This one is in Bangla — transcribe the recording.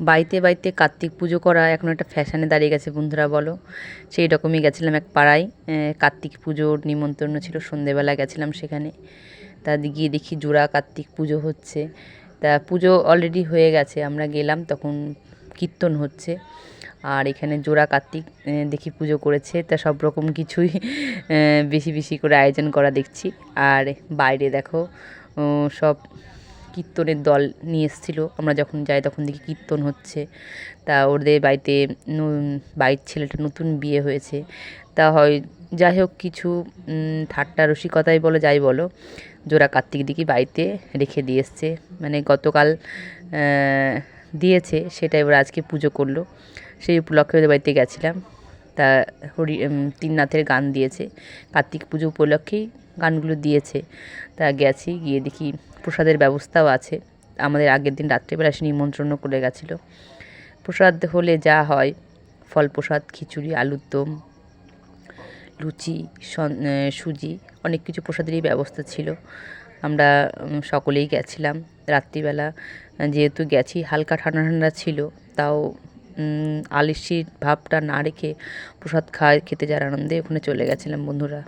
বাড়িতে বাড়িতে কার্তিক পুজো করা এখন একটা ফ্যাশনে দাঁড়িয়ে গেছে বন্ধুরা বলো। সেই রকমই গেছিলাম এক পাড়ায়, কার্তিক পুজোর নিমন্ত্রণ ছিল, সন্ধেবেলা গেছিলাম সেখানে। তা গিয়ে দেখি জোড়া কার্তিক পুজো হচ্ছে। তা পুজো অলরেডি হয়ে গেছে, আমরা গেলাম তখন কীর্তন হচ্ছে। আর এখানে জোড়া কার্তিক দেখি পুজো করেছে, তা সব রকম কিছুই বেশি বেশি করে আয়োজন করা দেখছি। আর বাইরে দেখো সব কীর্তনের দল নিয়ে এসেছিলো, আমরা যখন যাই তখন দেখি কীর্তন হচ্ছে। তা ওদের বাড়িতে বাড়ির ছেলেটা নতুন বিয়ে হয়েছে, তা হয় যাই হোক কিছু ঠাট্টা রসিকতাই বলো যাই বলো, জোড়া কার্তিক দিকে বাড়িতে রেখে দিয়ে এসছে, মানে গতকাল দিয়েছে, সেটাই ওরা আজকে পুজো করলো। সেই উপলক্ষে ওদের বাড়িতে গেছিলাম। তা তিননাথের গান দিয়েছে, কার্তিক পুজো উপলক্ষেই গানগুলো দিয়েছে। তা গেছি, গিয়ে দেখি প্রসাদের ব্যবস্থাও আছে। আমাদের আগের দিন রাত্রেবেলা এসে নিমন্ত্রণও করে গেছিলো। প্রসাদ হলে যা হয়, ফল প্রসাদ, খিচুড়ি, আলুর দম, লুচি, সুজি, অনেক কিছু প্রসাদেরই ব্যবস্থা ছিল। আমরা সকলেই গেছিলাম রাত্রিবেলা, যেহেতু গেছি হালকা ঠান্ডা ঠান্ডা ছিল, তাও আলিস্যির ভাবটা না রেখে প্রসাদ খেতে যাওয়ার আনন্দে ওখানে চলে গেছিলাম বন্ধুরা।